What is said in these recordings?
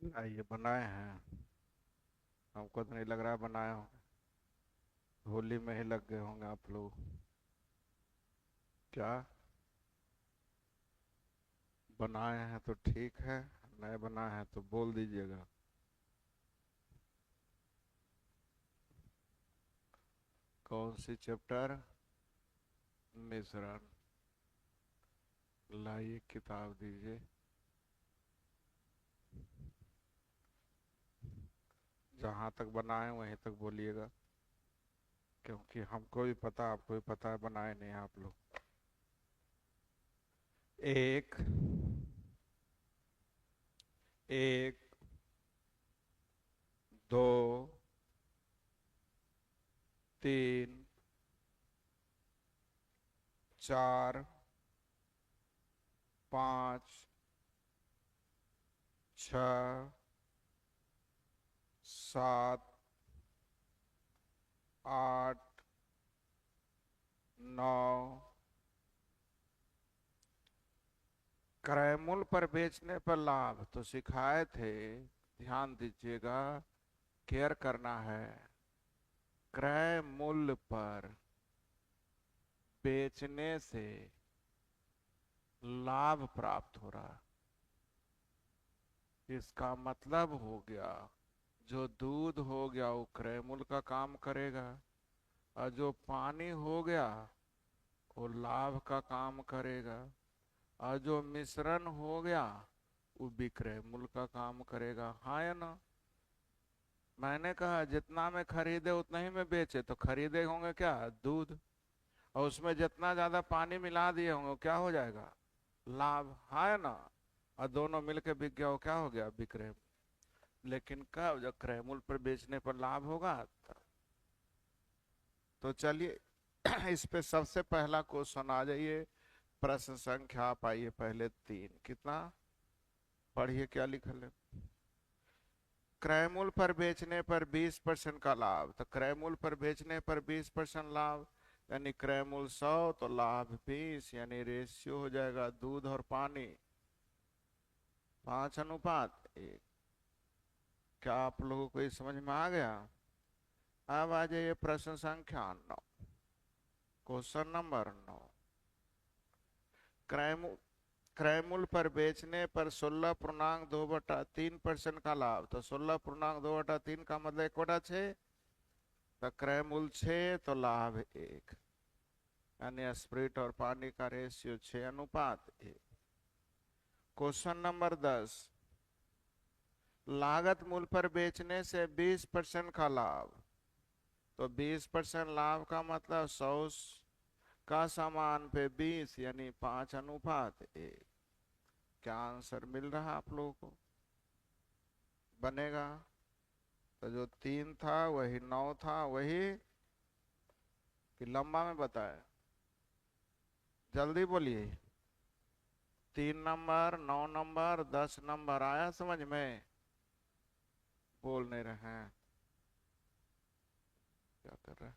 ये बनाए हैं। हमको तो नहीं लग रहा है बनाए होंगे। होली में ही लग गए होंगे आप लोग। क्या? बनाए हैं तो ठीक है। नहीं बनाए हैं तो बोल दीजिएगा। कौन सी चैप्टर? मिश्रण। लाइए किताब दीजिए। जहाँ तक बनाए वहीं तक बोलिएगा। क्योंकि हमको भी पता आपको भी पता है बनाए नहीं आप लोग। एक। एक। दो। तीन। चार। पाँच। छ। सात। आठ। नौ। क्रय मूल्य पर बेचने पर लाभ तो सिखाए थे। ध्यान दीजिएगा। केयर करना है। क्रय मूल्य पर बेचने से लाभ प्राप्त हो रहा। इसका मतलब हो गया जो दूध हो गया वो क्रय मूल्य का काम करेगा। और जो पानी हो गया वो लाभ का काम करेगा। और जो मिश्रण हो गया वो विक्रय मूल्य का काम करेगा। हाँ या ना? मैंने कहा जितना में खरीदे उतना ही में बेचे तो खरीदे होंगे क्या? दूध। और उसमें जितना ज्यादा पानी मिला दिए होंगे क्या हो जाएगा? लाभ। है ना? और दोनों मिलके बिक गया वो क्या हो गया? विक्रय। लेकिन कब? जब क्रय मूल्य पर बेचने पर लाभ होगा तब। तो चलिए इस पे सबसे पहला क्वेश्चन आ जाइए। प्रश्न संख्या पाइए पहले 3 कितना। पढ़िए क्या लिखल है। क्रय मूल्य पर बेचने पर 20% का लाभ। तो क्रय मूल्य पर बेचने पर 20% लाभ। यानी क्रय मूल्य 100 तो लाभ 20, यानी रेशियो हो जाएगा दूध और पानी 5:1। क्या आप लोगों को ये समझ में आ गया? अब आ जाइए प्रश्न संख्या 9। Question number 9। क्रय मूल्य क्रय मूल्य पर बेचने पर 16.2/3% का लाभ। तो 16.2/3 का मतलब 1/6। तो क्रय मूल्य 6 तो लाभ 1। यानी स्प्रिट और पानी का रेशियो 6:1। Question number 10। लागत मूल्य पर बेचने से 20% का लाभ। तो 20% लाभ का मतलब 100 का सामान पे 20 यानी 5:1। क्या आंसर मिल रहा आप लोगों को? बनेगा। तो जो 3 था वही 9 था वही कि लंबा में बताए? जल्दी बोलिए। 3 नंबर, 9 नंबर, 10 नंबर आया समझ में? बोल नहीं रहे हैं। क्या कर रहे हैं?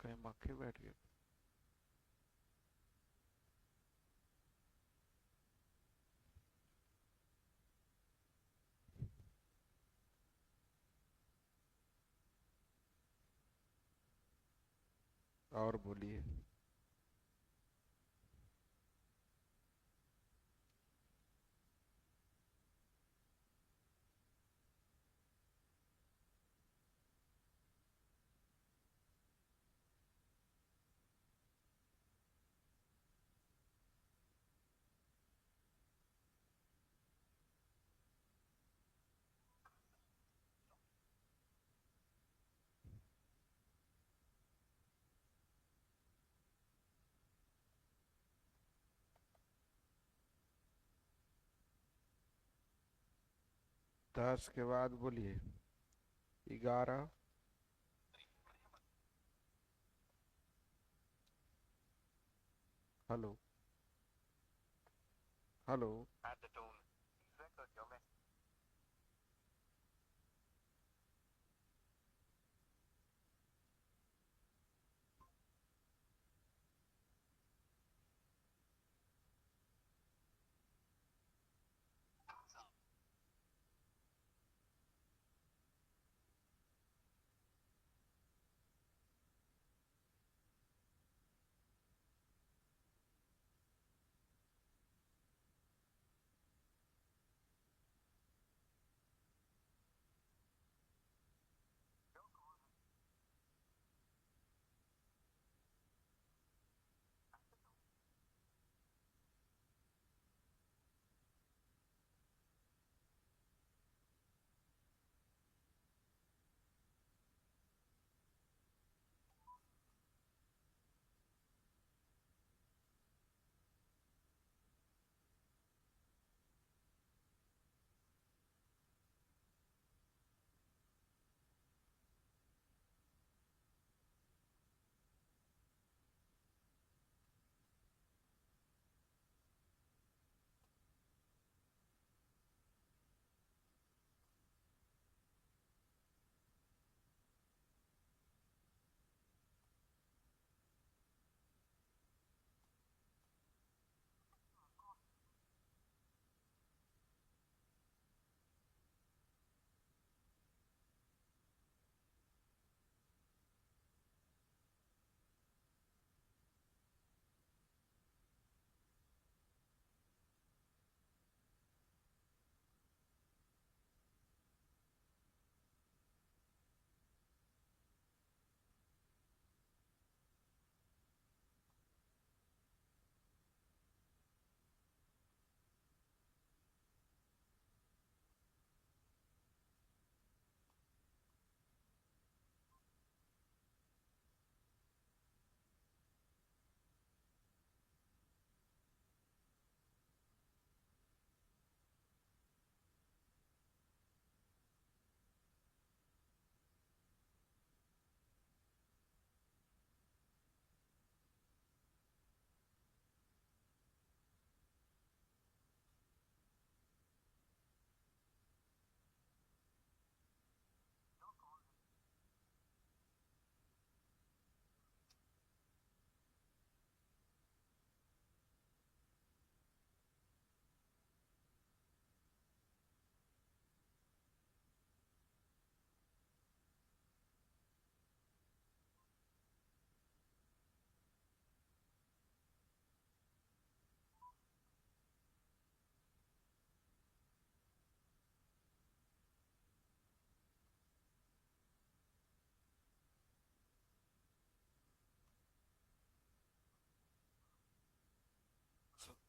कहीं मक्खी बैठ गई? और बोलिए। 10 के बाद बोलिए। 11। हेलो। हेलो।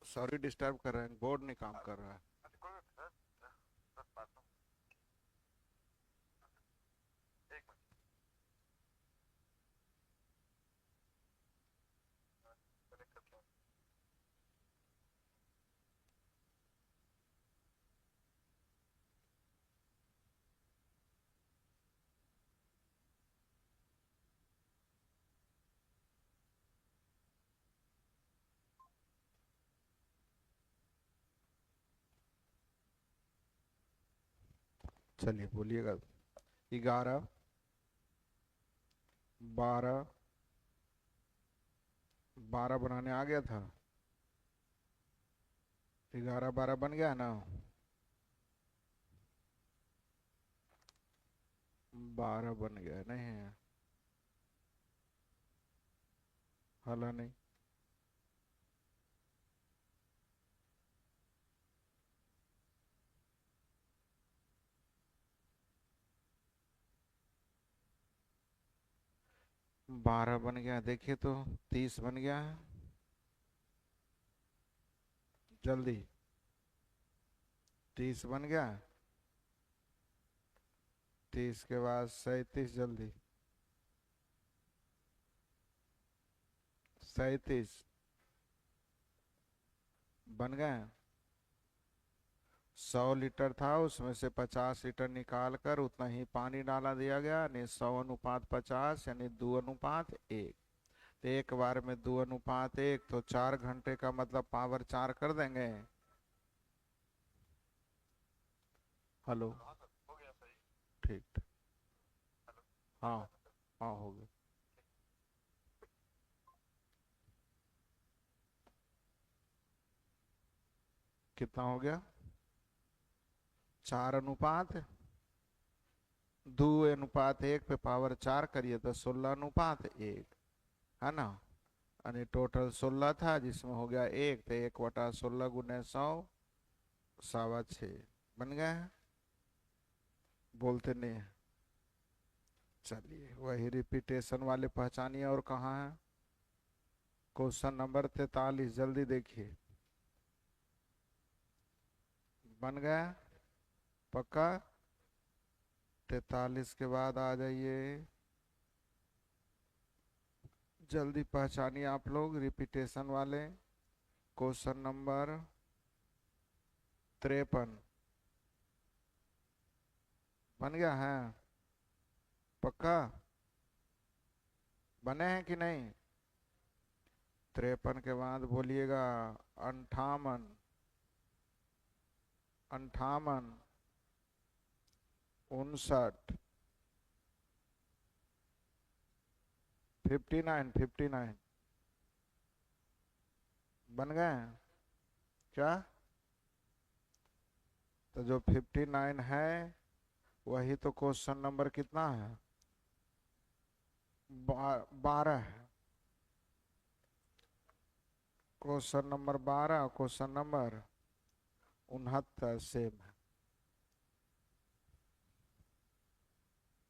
सॉरी डिस्टर्ब कर रहे हैं, बोर्ड नहीं काम कर रहा है। चलिए बोलिएगा। 11, 12, 12 बनाने आ गया था। 11 12 बन गया ना। 12 बन गया नहीं है, हाला नहीं। बारह बन गया, देखिए तो 30 बन गया है। जल्दी, 30 बन गया। 30 के बाद 37, जल्दी। 37 बन गए। 100 लीटर था, उसमें से 50 लीटर निकाल कर उतना ही पानी डाला दिया गया, यानी 100:50, यानी 2:1। तो एक बार में 2:1, तो 4 घंटे का मतलब पावर 4 कर देंगे। हेलो। ठीक ठीक। हाँ हाँ, हो गया। कितना हो गया? 4:2:1 पे पावर 4 करिए तो 16:1, है ना। यानी टोटल 16 था, जिसमें हो गया 1, तो 1/16 × 100, 6.25 बन गया है। बोलते नहीं है। चलिए वही रिपीटेशन वाले पहचानिए, और कहाँ है? क्वेश्चन नंबर 43, जल्दी देखिए। बन गया? पक्का? 43 के बाद आ जाइए, जल्दी पहचानिए आप लोग रिपीटेशन वाले। क्वेश्चन नंबर 53 बन गया है? पक्का? बने हैं कि नहीं? 53 के बाद बोलिएगा 58, 58, 59, 59, 59 बन गए हैं क्या? तो जो 59 है वही तो क्वेश्चन नंबर कितना है? 12 है। Question number 12, question number 69 same है।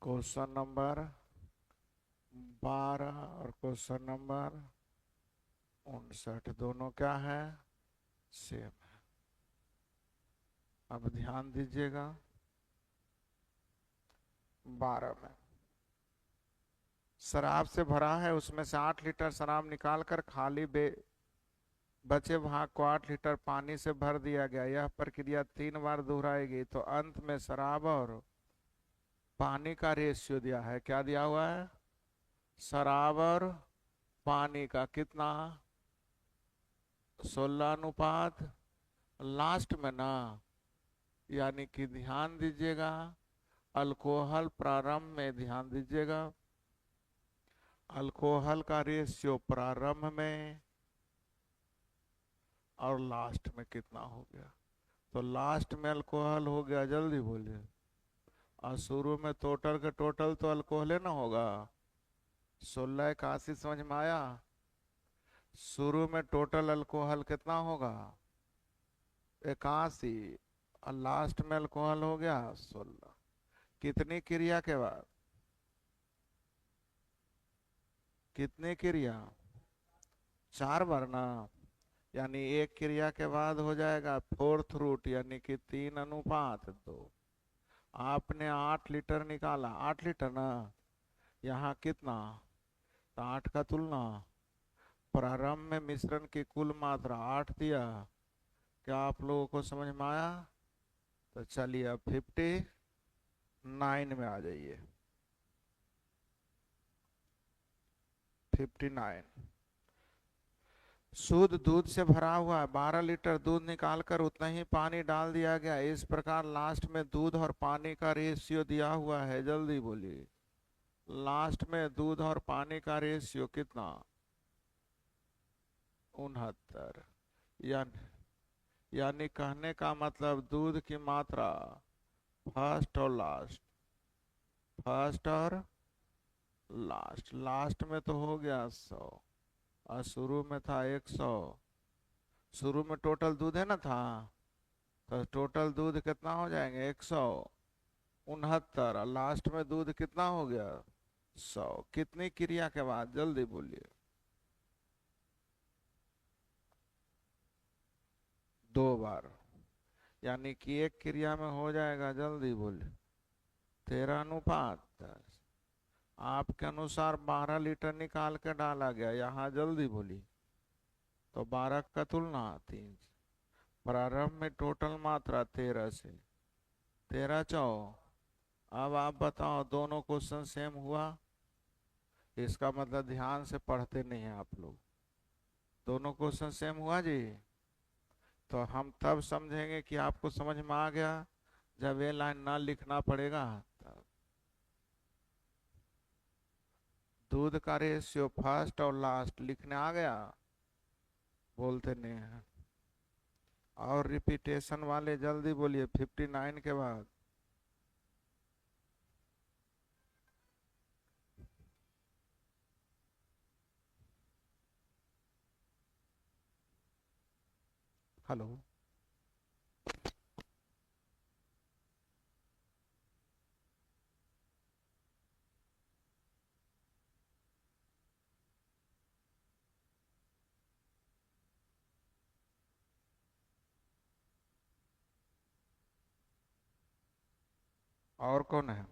क्वेश्चन नंबर 12 और क्वेश्चन नंबर 59 दोनों क्या है? सेम है। अब ध्यान दीजिएगा। 12 में शराब से भरा है, उसमें से 8 लीटर शराब निकाल कर खाली बचे भाग को 8 लीटर पानी से भर दिया गया। यह प्रक्रिया 3 बार दोहराएगी, तो अंत में शराब और पानी का रेशियो दिया है। क्या दिया हुआ है? शराब और पानी का कितना? 16 अनुपात। लास्ट में ना, यानी कि ध्यान दीजिएगा, अल्कोहल प्रारंभ में, ध्यान दीजिएगा, अल्कोहल का रेशियो प्रारंभ में और लास्ट में कितना हो गया? तो लास्ट में अल्कोहल हो गया, जल्दी बोलिए। और शुरू में टोटल के टोटल तो अल्कोहल ना होगा। 16 81 समझ में आया? शुरू में टोटल अल्कोहल कितना होगा? 81। और लास्ट में अल्कोहल हो गया 16। कितनी क्रिया के बाद? कितनी क्रिया? 4 बार ना। यानी एक क्रिया के बाद हो जाएगा फोर्थ रूट, यानी कि 3:2। आपने 8 लीटर निकाला, 8 लीटर ना, यहाँ कितना, तो 8 का तुलना, प्रारंभ में मिश्रण की कुल मात्रा 8 दिया। क्या आप लोगों को समझ में आया? तो चलिए अब 59 में आ जाइए। 59, शुद्ध दूध से भरा हुआ 12 लीटर दूध निकालकर उतना ही पानी डाल दिया गया। इस प्रकार लास्ट में दूध और पानी का रेशियो दिया हुआ है, जल्दी बोलिए। लास्ट में दूध और पानी का रेशियो कितना, 69। यानी कहने का मतलब दूध की मात्रा फर्स्ट और लास्ट, फर्स्ट और लास्ट, लास्ट में तो हो गया 100 और शुरू में था 100। शुरू में टोटल दूध है ना था, तो टोटल दूध कितना हो जाएंगे 169, और लास्ट में दूध कितना हो गया 100। कितनी क्रिया के बाद, जल्दी बोलिए। 2 बार, यानी कि एक क्रिया में हो जाएगा, जल्दी बोलिए, 13:10। आपके अनुसार 12 लीटर निकाल के डाला गया यहाँ, जल्दी बोली, तो 12 का तुलना 3। प्रारंभ में टोटल मात्रा 13 से, 13 चौ। अब आप बताओ दोनों क्वेश्चन सेम हुआ? इसका मतलब ध्यान से पढ़ते नहीं हैं आप लोग। दोनों क्वेश्चन सेम हुआ जी। तो हम तब समझेंगे कि आपको समझ में आ गया जब ये लाइन ना लिखना पड़ेगा तब। दूध का रेशियो फर्स्ट और लास्ट लिखने आ गया, बोलते नहीं है। और रिपीटेशन वाले जल्दी बोलिए 59 के बाद। हेलो, और कौन है?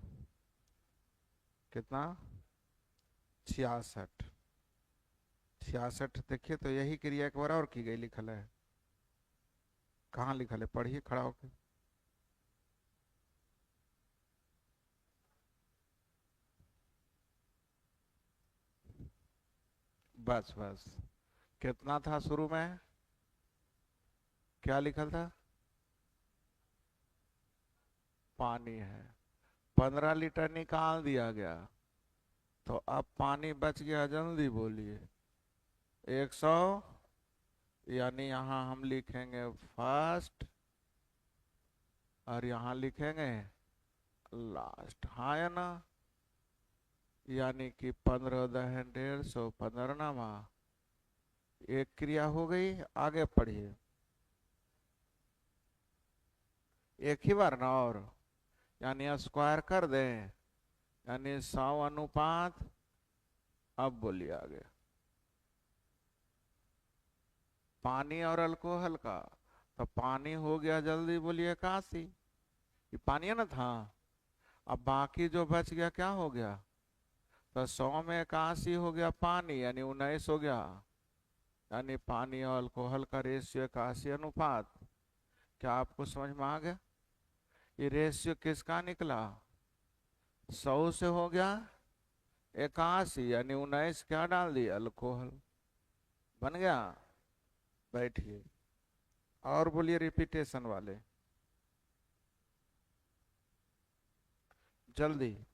कितना? 66। 66 देखिए तो यही क्रिया एक बार और की गई, लिखल है। कहाँ लिखल है, पढ़िए खड़ा होकर। बस बस, कितना था शुरू में, क्या लिखल था? पानी है, 15 लीटर निकाल दिया गया, तो अब पानी बच गया, जल्दी बोलिए। 100, यानी यहाँ हम लिखेंगे फर्स्ट और यहाँ लिखेंगे लास्ट, हाँ या ना? यानी कि 15 दहन 150, 15 नामा। एक क्रिया हो गई, आगे पढ़िए। एक ही बार ना, और यानी स्क्वायर कर दें, यानी 100:, अब बोलिए आगे। पानी और अल्कोहल का, तो पानी हो गया, जल्दी बोलिए 81, ये पानी है ना था। अब बाकी जो बच गया क्या हो गया, तो 100 में 81 हो गया पानी, यानी 19 हो गया। यानी पानी और अल्कोहल का रेशियो 81:। क्या आपको समझ में आ गया? ये रेशियो किसका निकला, 100 से हो गया 81, यानी 19 क्या डाल दिया, अल्कोहल, बन गया। बैठिए और बोलिए रिपीटेशन वाले, जल्दी।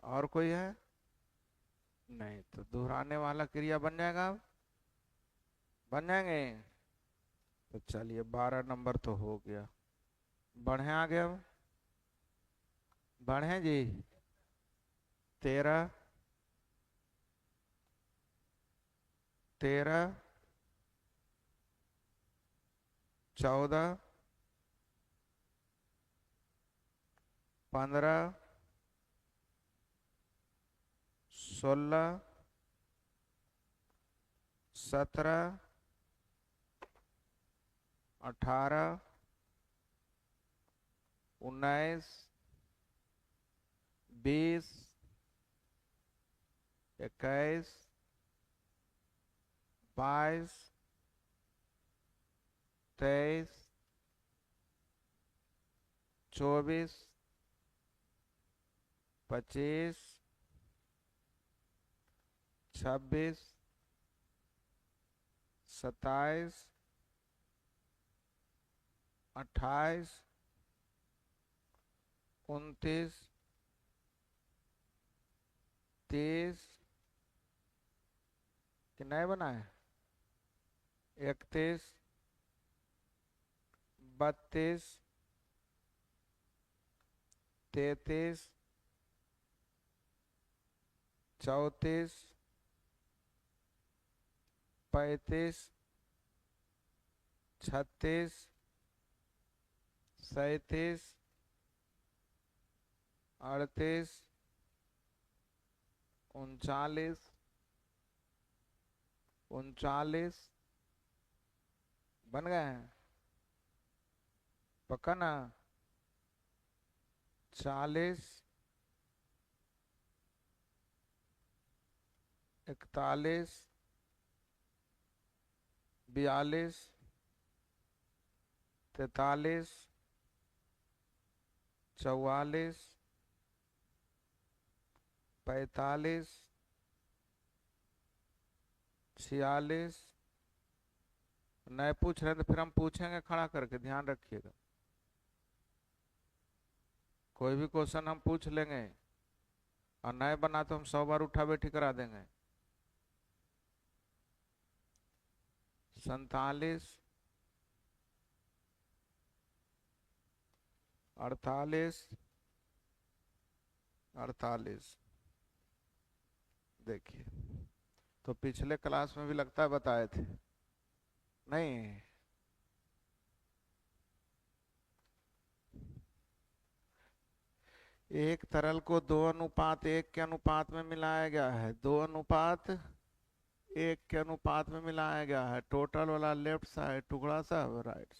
और कोई है? नहीं, तो दोहराने वाला क्रिया बन जाएगा, अब बन जाएंगे। तो चलिए 12 नंबर तो हो गया। बढ़े आगे, अब बढ़े जी। 13, 13, 14, 15, 16, 17, 18, 19, 20, 21, 22, 23, 24, 25, 26, 27, 28, 29, 30, कि नहीं बना है, 31, 32, 33, 34, 35, 36, 37, 38, 39, 39 बन गए हैं, पक्का ना, 40, 41, 42, 43, 44, 45, 46, नए पूछ रहे हैं तो फिर हम पूछेंगे खड़ा करके, ध्यान रखिएगा, कोई भी क्वेश्चन हम पूछ लेंगे और नए बना तो हम 100 बार उठा बैठी करा देंगे। 47, 48, 48, देखिए तो पिछले क्लास में भी लगता है बताए थे, नहीं, एक तरल को 2:1 के अनुपात में मिलाया गया है, 2:1 के अनुपात में मिलाया गया है, टोटल वाला लेफ्ट साइड, टुकड़ा सा राइट,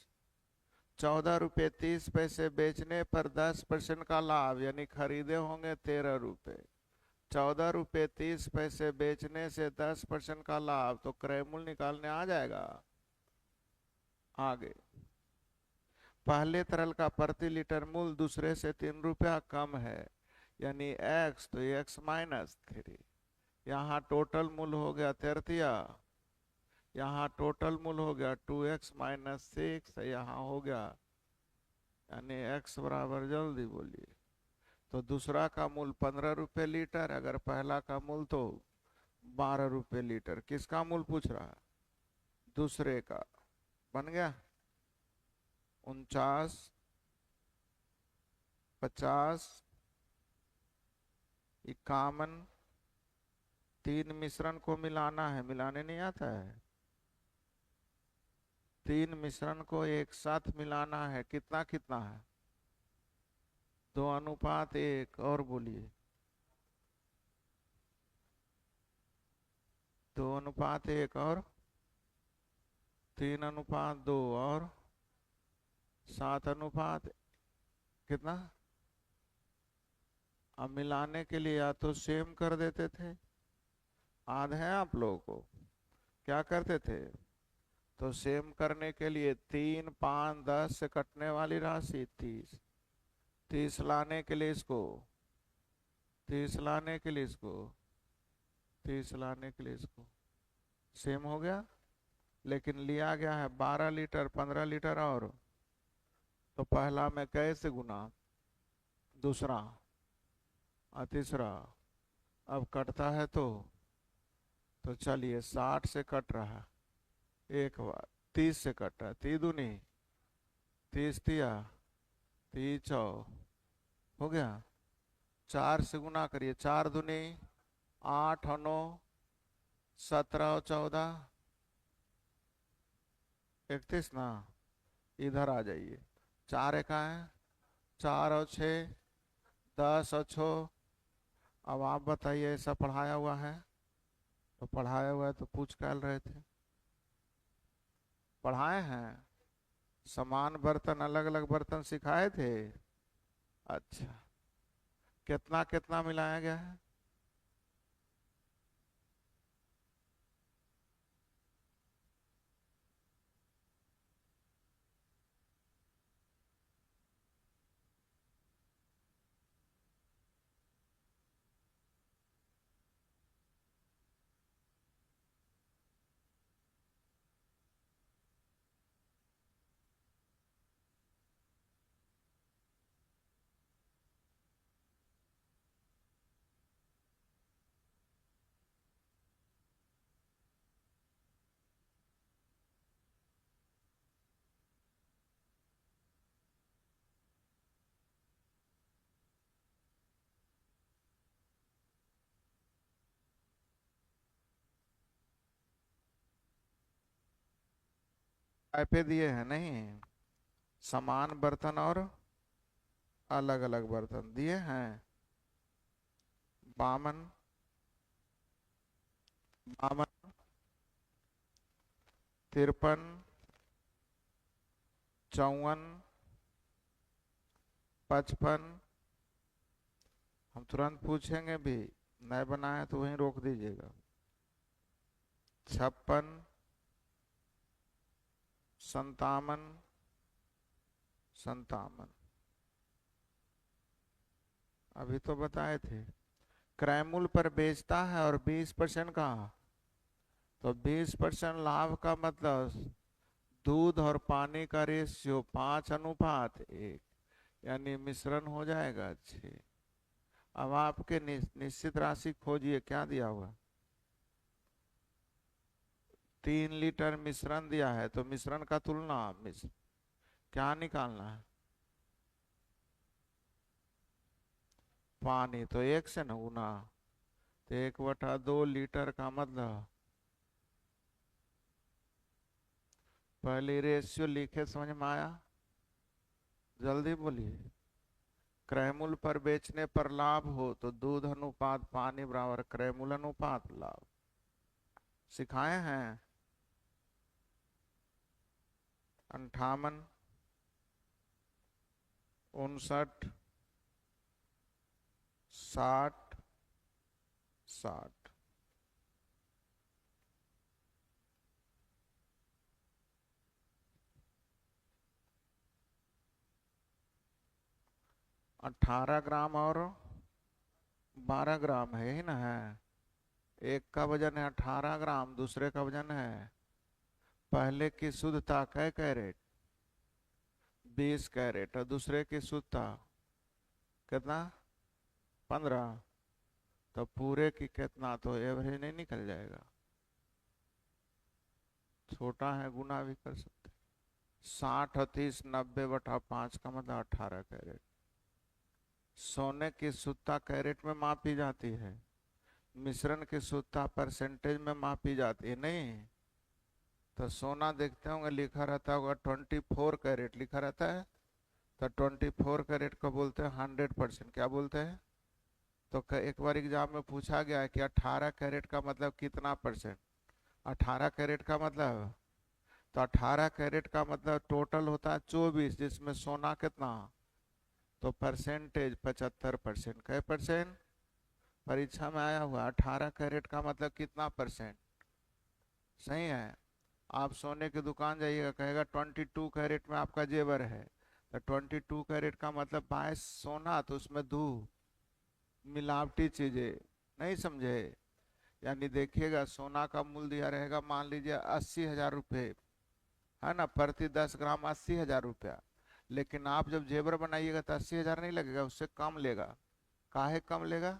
14 रुपये 30 पैसे बेचने पर 10% का लाभ, यानी खरीदे होंगे 13 रुपये, 14 रुपये 30 पैसे बेचने से 10% का लाभ, तो क्रय मूल्य निकालने आ जाएगा। आगे, पहले तरल का प्रति लीटर मूल्य दूसरे से 3 रुपया कम है, यानी x, तो x-3, यहाँ टोटल मूल्य हो गया 33, यहाँ टोटल मूल्य हो गया 2x-6, यहाँ हो गया, यानी x बराबर, जल्दी बोलिए, तो दूसरा का मूल्य 15 रुपये लीटर, अगर पहला का मूल्य तो 12 रुपये लीटर, किसका मूल्य पूछ रहा है, दूसरे का, बन गया 49, 50, 51, 3 मिश्रण को मिलाना है, मिलाने नहीं आता है, 3 मिश्रण को एक साथ मिलाना है, कितना कितना है, 2:1, और बोलिए, 2:1 और 3:2 और 7 कितना, अब मिलाने के लिए या तो सेम कर देते थे, याद है आप लोगों को क्या करते थे, तो सेम करने के लिए 3, 5, 10 से कटने वाली राशि 30, 30 लाने के लिए इसको, 30 लाने के लिए इसको, 30 लाने के लिए इसको, सेम हो गया, लेकिन लिया गया है 12 लीटर, 15 लीटर और, तो पहला में कैसे गुना, दूसरा और तीसरा, अब कटता है तो चलिए 60 से कट रहा है, एक बार 30 से कट रहा है, 3 दूनी 30, 30 चौ, हो गया, 4 से गुना करिए, 4 दूनी 8 और 9, 17 और 14, 31 ना, इधर आ जाइए, 4 एक है, 4 और 6, 10 और 6, अब आप बताइए, ऐसा पढ़ाया हुआ है, तो पढ़ाया हुआ है तो पूछ कर रहे थे, पढ़ाए हैं, समान बर्तन अलग अलग बर्तन सिखाए थे। अच्छा, कितना कितना मिलाया गया है? काय पे दिए हैं नहीं? समान बर्तन और अलग अलग बर्तन दिए हैं। 52, 52, 53, 54, 55। हम तुरंत पूछेंगे भी, नए बनाए तो वहीं रोक दीजिएगा। 56, 57, 57। अभी तो बताए थे। क्रैमूल पर बेचता है और 20% का, तो 20% लाभ का मतलब दूध और पानी का रेशियो 5:1, यानी मिश्रण हो जाएगा। अच्छे, अब आपके निश्चित राशि खोजिए, क्या दिया हुआ? 3 लीटर मिश्रण दिया है, तो मिश्रण का तुलना मिश्र क्या निकालना है? पानी, तो 1 से न गुना, तो 1/2 लीटर का मतलब, पहले रेशियो लिखे, समझ में आया? जल्दी बोलिए। क्रैमूल पर बेचने पर लाभ हो तो दूध अनुपात पानी बराबर क्रैमूल अनुपात लाभ। सिखाए हैं। 58, 59, 60, 60। 18 ग्राम और 12 ग्राम है, ही ना है? एक का वजन है 18 ग्राम, दूसरे का वजन है, पहले की शुद्धता कै कैरेट? 20 कैरेट। और दूसरे की शुद्धता कितना? 15। तो पूरे की कितना, तो एवरेज नहीं निकल जाएगा? छोटा है, गुना भी कर सकते। 60 और 30, 90/5 का मतलब 18 कैरेट। सोने की शुद्धता कैरेट में मापी जाती है, मिश्रण की शुद्धता परसेंटेज में मापी जाती है, नहीं? तो सोना देखते होंगे लिखा रहता होगा 24 कैरेट लिखा रहता है, तो 24 कैरेट को बोलते हैं 100%। क्या बोलते हैं? तो एक बार एग्जाम में पूछा गया है कि 18 कैरेट का मतलब कितना परसेंट? 18 कैरेट का मतलब, तो 18 कैरेट का मतलब टोटल होता है 24, जिसमें सोना कितना, तो परसेंटेज 75%। कै परसेंट? परीक्षा में आया हुआ 18 कैरेट का मतलब कितना परसेंट। सही है। आप सोने की दुकान जाइएगा, कहेगा 22 कैरेट में आपका जेवर है, तो 22 कैरेट का मतलब 22 सोना, तो उसमें दो मिलावटी चीजें, नहीं समझे? यानी देखिएगा, सोना का मूल्य दिया रहेगा, मान लीजिए 80,000 रुपये, है ना, प्रति 10 ग्राम 80,000 रुपया। लेकिन आप जब जेवर बनाइएगा तो 80,000 नहीं लगेगा, उससे कम लेगा। काहे कम लेगा?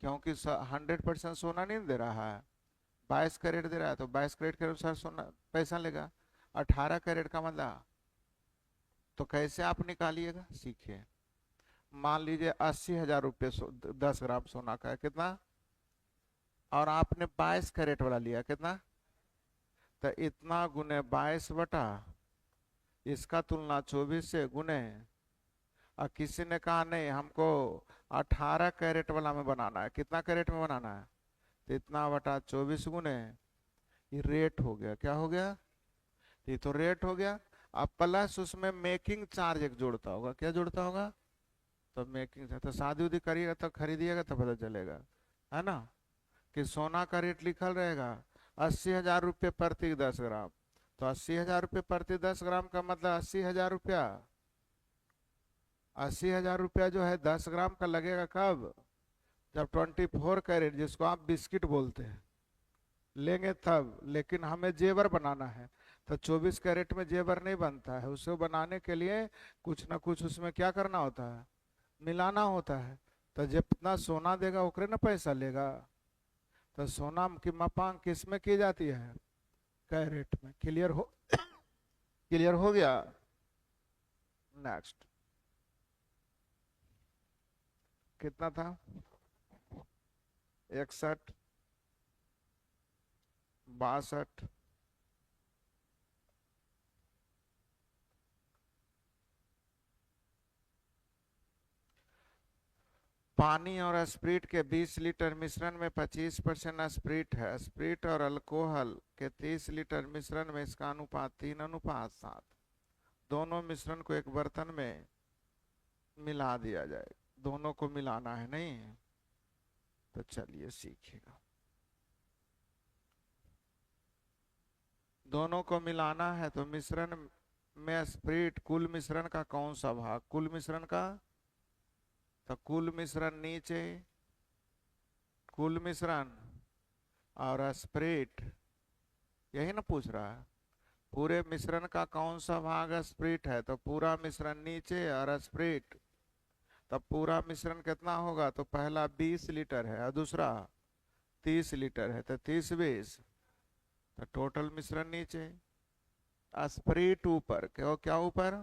क्योंकि 100% सोना नहीं दे रहा है, 22 कैरेट दे रहा है, तो 22 कैरेट के अनुसार सोना पैसा लेगा। 18 कैरेट का मतलब, तो कैसे आप निकालिएगा, सीखिए। मान लीजिए 80,000 रुपये 10 ग्राम सोना का है, कितना? और आपने 22 कैरेट वाला लिया, कितना? तो इतना गुने 22 इसका तुलना 24 से गुने, और किसी ने कहा नहीं हमको 18 कैरेट वाला में बनाना है, कितना कैरेट में बनाना है, तो इतना बटा 24 गुने, ये रेट हो गया। क्या हो गया? ये तो रेट हो गया। अब प्लस उसमें मेकिंग चार्ज एक जोड़ता होगा, क्या जोड़ता होगा? तो मेकिंग चार्ज, तो शादी उदी करिएगा तो खरीदिएगा तो पता चलेगा, है ना, कि सोना का रेट लिखल रहेगा 80,000 रुपये प्रति 10 ग्राम। तो 80,000 रुपये प्रति 10 ग्राम का मतलब 80,000 रुपया। 80,000 रुपया जो है 10 ग्राम का लगेगा कब? जब 24 कैरेट, जिसको आप बिस्किट बोलते हैं, लेंगे तब। लेकिन हमें जेवर बनाना है, तो 24 कैरेट में जेवर नहीं बनता है। उसको बनाने के लिए कुछ ना कुछ उसमें क्या करना होता है, मिलाना होता है। तो जितना सोना देगा उकरे ना पैसा लेगा। तो सोना की मापांक किस में की जाती है? कैरेट में। क्लियर हो? क्लियर हो गया? नेक्स्ट। कितना था? 61, 62, पानी और स्प्रिट के 20 लीटर मिश्रण में 25% स्प्रिट है। स्प्रिट और अल्कोहल के 30 लीटर मिश्रण में इसका अनुपात 3:7। दोनों मिश्रण को एक बर्तन में मिला दिया जाए। दोनों को मिलाना है नहीं? तो चलिए सीखिएगा। दोनों को मिलाना है तो मिश्रण में स्प्रिट, कुल मिश्रण का कौन सा भाग? कुल मिश्रण का, तो कुल मिश्रण नीचे, कुल मिश्रण और स्प्रिट, यही ना पूछ रहा है। पूरे मिश्रण का कौन सा भाग स्प्रिट है? तो पूरा मिश्रण नीचे और स्प्रिट। तब पूरा मिश्रण कितना होगा? तो पहला 20 लीटर है और दूसरा 30 लीटर है, तो 30 20, तो टोटल मिश्रण नीचे, स्प्रिट ऊपर। क्या क्या ऊपर?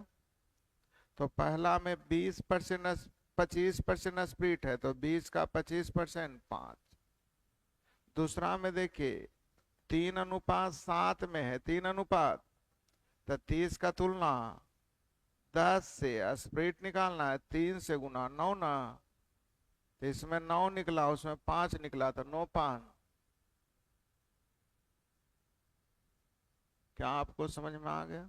तो पहला में 20% 25% स्प्रिट है, तो 20 का 25% 5। दूसरा में देखिए 3:7 में है, 3 अनुपात, तो 30 का तुलना 10 से, स्प्रिट निकालना है 3 से गुना 9 ना। तो इसमें 9 निकला, उसमें 5 निकला, तो 9 5। क्या आपको समझ में आ गया?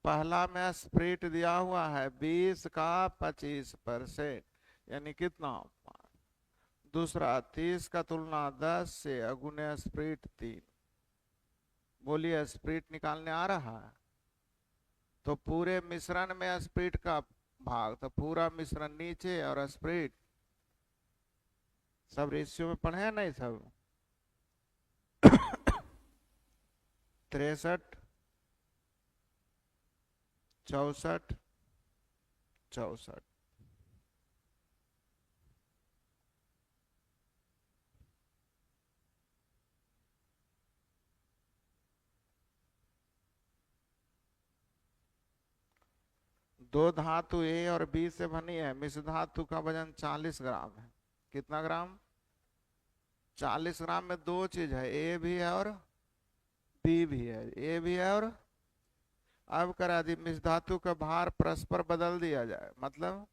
पहला में स्प्रिट दिया हुआ है 20 का 25%, यानी कितना? 5। दूसरा 30 का तुलना 10 से, अगुने स्प्रिट 3। बोलिए स्प्रिट निकालने आ रहा है? तो पूरे मिश्रण में स्प्रिट का भाग, तो पूरा मिश्रण नीचे और स्प्रिट, सब रेशियो में पढ़े हैं नहीं सब? 63, 64, 64। दो धातु ए और बी से बनी है। मिश्र धातु का वजन 40 ग्राम है। कितना ग्राम? 40 ग्राम में दो चीज है, ए भी है और बी भी है। ए भी है और, अब करा दी मिश्र धातु का भार परस्पर बदल दिया जाए, मतलब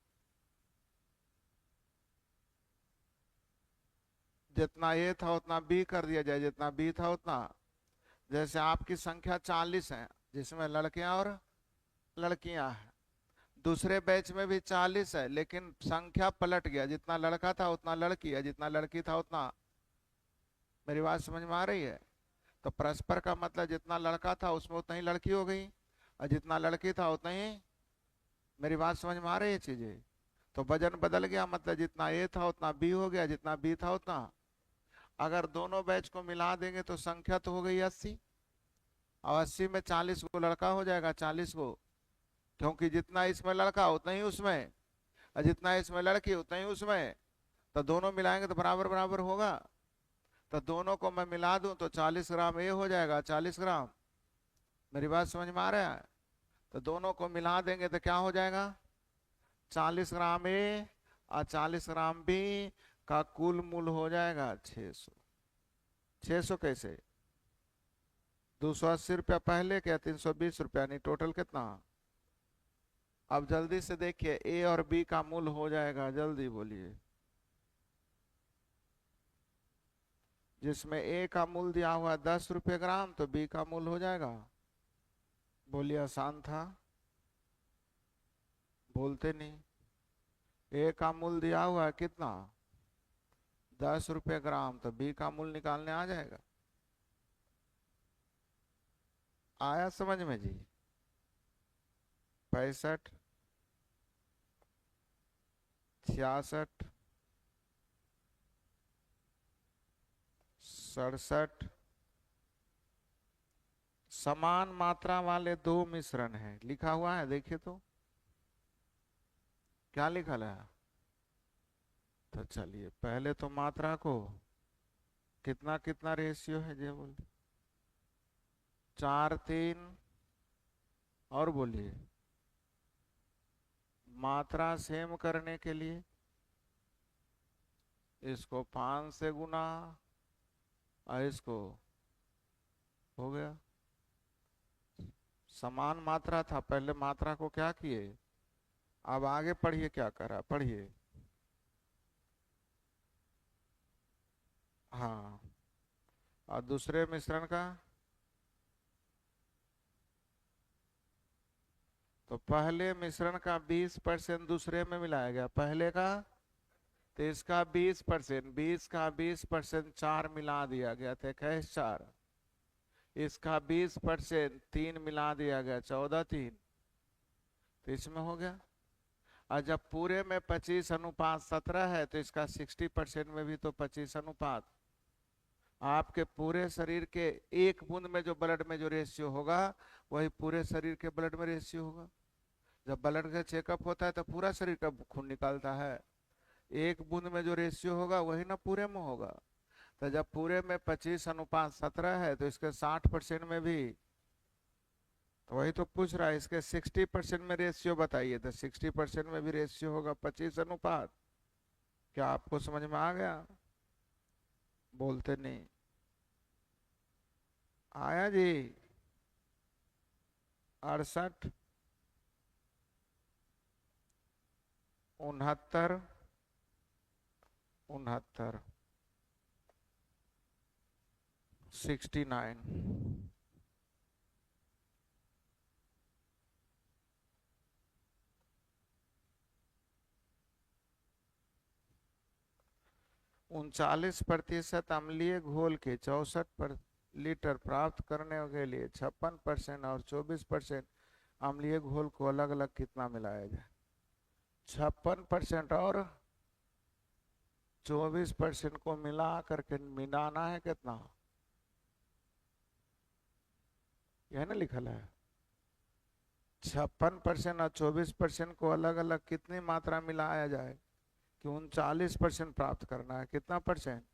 जितना ए था उतना बी कर दिया जाए, जितना बी था उतना। जैसे आपकी संख्या 40 है, जिसमें लड़कियां और लड़कियां हैं। दूसरे बैच में भी 40 है, लेकिन संख्या पलट गया, जितना लड़का था उतना लड़की है, जितना लड़की था उतना। मेरी बात समझ में आ रही है? तो परस्पर का मतलब जितना लड़का था उसमें उतना ही लड़की हो गई, और जितना लड़की था उतना ही। मेरी बात समझ में आ रही है चीजें? तो वजन बदल गया, मतलब जितना ए था उतना बी हो गया, जितना बी था उतना। अगर दोनों बैच को मिला देंगे तो संख्या तो हो गई 80, और 80 में 40 को लड़का हो जाएगा, 40 को, क्योंकि जितना इसमें लड़का उतना ही उसमें, और जितना इसमें लड़की उतना ही उसमें। तो दोनों मिलाएंगे तो बराबर बराबर होगा। तो दोनों को मैं मिला दूं तो 40 ग्राम ए हो जाएगा, 40 ग्राम। मेरी बात समझ में आ रहा है? तो दोनों को मिला देंगे तो क्या हो जाएगा? 40 ग्राम ए और 40 ग्राम बी का कुल मूल हो जाएगा 600। 600 कैसे? 280 रुपया पहले क्या 320 रुपया, नहीं टोटल कितना? अब जल्दी से देखिए, ए और बी का मूल हो जाएगा, जल्दी बोलिए। जिसमें ए का मूल दिया हुआ 10 रुपये ग्राम, तो बी का मूल हो जाएगा बोलिए आसान था, बोलते नहीं। ए का मूल दिया हुआ है कितना, 10 रुपये ग्राम, तो बी का मूल निकालने आ जाएगा। आया समझ में जी? 65, 66, 67। समान मात्रा वाले दो मिश्रण हैं, लिखा हुआ है, देखिए तो क्या लिखा है। तो चलिए पहले तो मात्रा को, कितना कितना रेशियो है जी बोल, 4:3। और बोलिए, मात्रा सेम करने के लिए इसको 5 से गुना और इसको, हो गया। समान मात्रा था, पहले मात्रा को क्या किए, अब आगे पढ़िए क्या करा, पढ़िए। हाँ, और दूसरे मिश्रण का, तो पहले मिश्रण का 20% दूसरे में मिलाया गया, पहले का, तो इसका 20%, 20 का 20% 4 मिला दिया गया, तो 21/4। इसका 20% 3 मिला दिया गया, 14/3। तो इसमें हो गया। और जब पूरे में 25:17 है, तो इसका 60% में भी तो 25 अनुपात। आपके पूरे शरीर के एक बूंद में जो ब्लड में जो रेशियो होगा, वही पूरे शरीर के ब्लड में रेशियो होगा। जब ब्लड का चेकअप होता है तो पूरा शरीर का खून निकालता है, एक बूंद में जो रेशियो होगा वही ना पूरे में होगा। तो जब पूरे में 25:17 है, तो इसके 60% में भी, तो वही तो पूछ रहा है, इसके 60% में रेशियो बताइए, तो 60% में भी रेशियो होगा 25 अनुपात। क्या आपको समझ में आ गया? बोलते नहीं। आया जी? 68, 69, 69, 69। 39% अम्लीय घोल के 64 लीटर प्राप्त करने के लिए 56% और 24% अम्लीय घोल को अलग अलग कितना मिलाया जाए। 56% और 24% को मिला करके मिलाना है कितना, यह ना लिखल है। 56% और 24% को अलग अलग कितनी मात्रा मिलाया जाए कि 39% प्राप्त करना है, कितना परसेंट।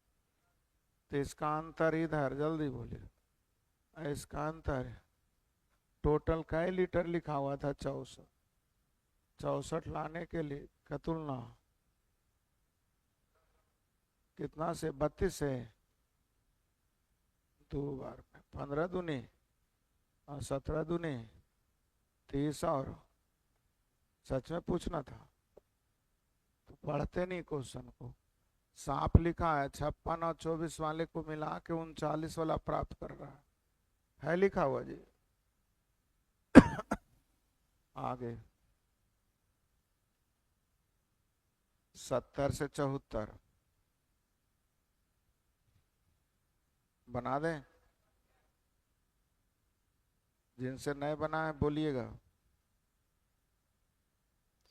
तो इसका अंतर इधर, जल्दी बोलिए, इसका अंतर टोटल कै लीटर लिखा हुआ था, 64। 64 लाने के लिए का तुलना कितना से, 32 से, 2 बार में 15 दूनी और 17 दूनी 30। और सच में पूछना था तो पढ़ते नहीं क्वेश्चन को, साफ लिखा है 56 और 24 वाले को मिला के 39 वाला प्राप्त कर रहा है लिखा हुआ जी। आगे 70 से 74 बना दें, जिनसे नए बना है बोलिएगा।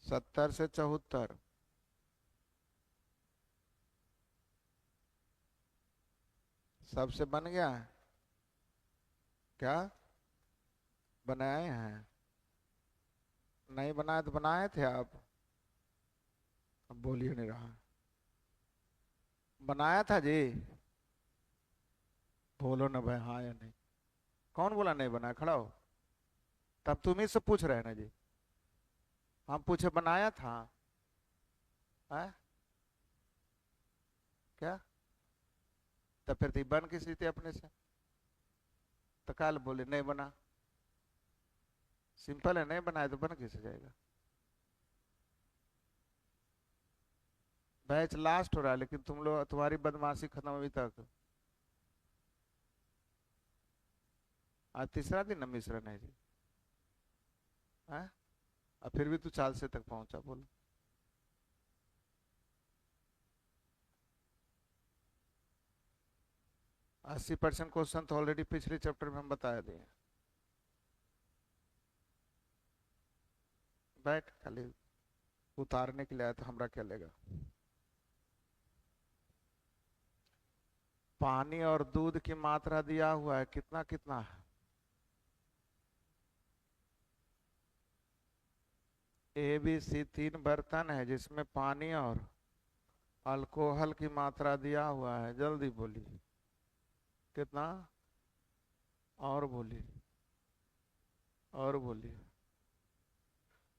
70 से 74 सबसे बन गया है क्या, बनाए हैं? नहीं बनाए तो बनाए थे आप, अब बोलिए नहीं रहा। बनाया था जी, बोलो ना भाई हाँ या नहीं। कौन बोला नहीं बनाया, खड़ा हो। तब तुम ही से पूछ रहे हैं ना जी, हम पूछे बनाया था है? क्या? तो फिर तो बन किसी थे अपने से, तो कल बोले नहीं बना। सिंपल है, नहीं बनाए तो बन किसे जाएगा। बैच लास्ट हो रहा है, लेकिन तुम लोग, तुम्हारी बदमाशी खत्म अभी तक। आज तीसरा दिन ना मिश्रण है जी। है? अब फिर भी तू 40 तक पहुंचा, बोल। 80% क्वेश्चन तो ऑलरेडी पिछले चैप्टर में हम बता दिए। बैठ, खाली उतारने के लिए आया तो हमरा क्या लेगा। पानी और दूध की मात्रा दिया हुआ है, कितना कितना है। ए बी सी 3 बर्तन है जिसमें पानी और अल्कोहल की मात्रा दिया हुआ है, जल्दी बोलिए कितना। और बोलिए, और बोलिए।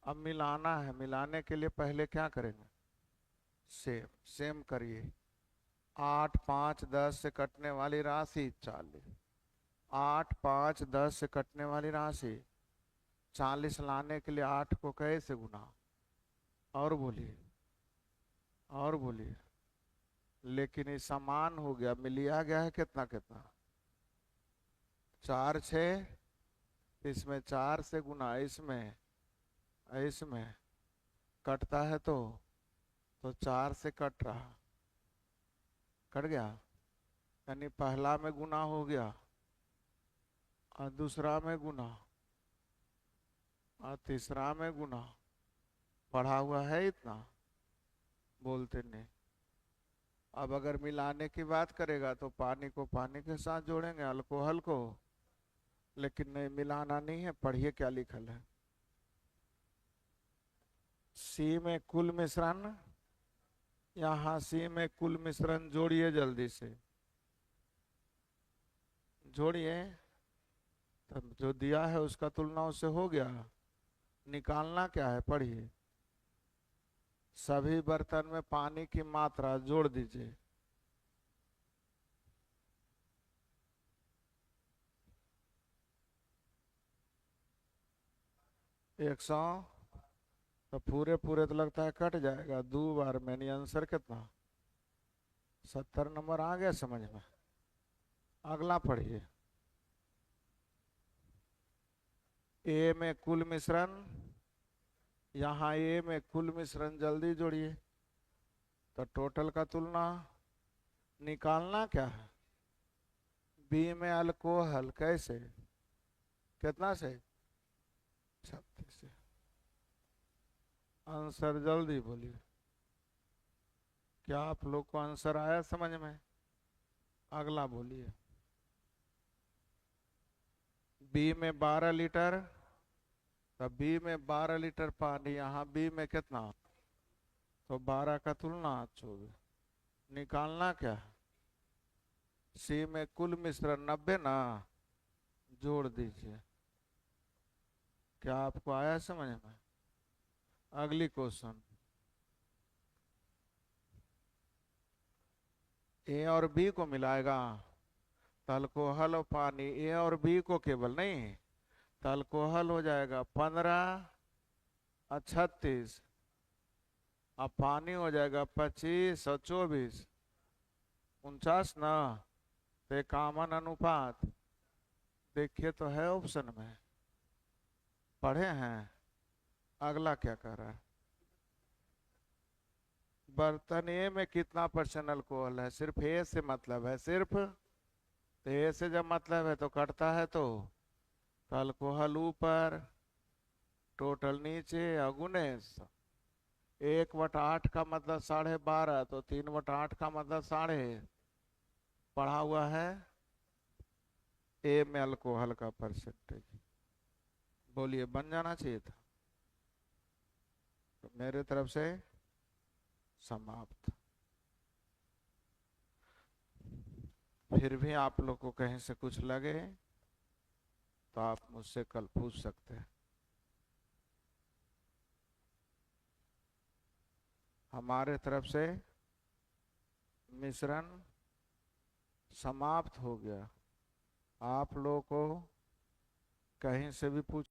अब मिलाना है, मिलाने के लिए पहले क्या करेंगे, सेम सेम करिए। 8 5 10 से कटने वाली राशि 40। 8 5 10 से कटने वाली राशि 40 लाने के लिए 8 को कैसे गुना। और बोलिए, और बोलिए। लेकिन ये समान हो गया, मिलिया गया है कितना कितना, 4 6। इसमें 4 से गुना, इसमें इसमें कटता है तो 4 से कट रहा, कट गया। यानी पहला में गुना हो गया और दूसरा में गुना और तीसरा में गुना। पढ़ा हुआ है इतना, बोलते नहीं। अब अगर मिलाने की बात करेगा तो पानी को पानी के साथ जोड़ेंगे, अल्कोहल को। लेकिन नहीं, मिलाना नहीं है। पढ़िए क्या लिखल है। सी में कुल मिश्रण, यहाँ सी में कुल मिश्रण जोड़िए, जल्दी से जोड़िए। तब जो दिया है उसका तुलना उससे हो गया। निकालना क्या है, पढ़िए। सभी बर्तन में पानी की मात्रा जोड़ दीजिए। एक सौ। तो पूरे पूरे तो लगता है कट जाएगा 2 बार में। यानी आंसर कितना, 70 नंबर आ गया समझ में। अगला पढ़िए। ए में कुल मिश्रण, यहाँ ए में कुल मिश्रण जल्दी जोड़िए। तो टोटल का तुलना निकालना क्या है। बी में अल्कोहल कैसे, कितना से, 36 से। आंसर जल्दी बोलिए। क्या आप लोग को आंसर आया समझ में। अगला बोलिए। बी में 12 लीटर, तो बी में 12 लीटर पानी, यहाँ बी में कितना, तो 12 का तुलना 24। निकालना क्या है। सी में कुल मिश्रण 90 ना, जोड़ दीजिए। क्या आपको आया समझ में। अगली क्वेश्चन। ए और बी को मिलाएगा, तो अल्कोहल और पानी। ए और बी को केवल नहीं, तो अल्कोहल हो जाएगा 15 और 36, अब पानी हो जाएगा 25 और 24, 49 ना। तो एक कॉमन अनुपात देखिए तो है ऑप्शन में, पढ़े हैं। अगला क्या कर रहा है। बर्तन ए में कितना % अल्कोहल है, सिर्फ ए से मतलब है, सिर्फ। तो ए से जब मतलब है तो कटता है तो अल्कोहल ऊपर, टोटल नीचे, अगुनेस। 1/8 का मतलब 12.5, तो 3/8 का मतलब 12.5। पढ़ा हुआ है। ए में अल्कोहल का परसेंटेज बोलिए, बन जाना चाहिए था। तो मेरे तरफ से समाप्त। फिर भी आप लोग को कहीं से कुछ लगे तो आप मुझसे कल पूछ सकते हैं। हमारे तरफ से मिश्रण समाप्त हो गया। आप लोगों को कहीं से भी पूछ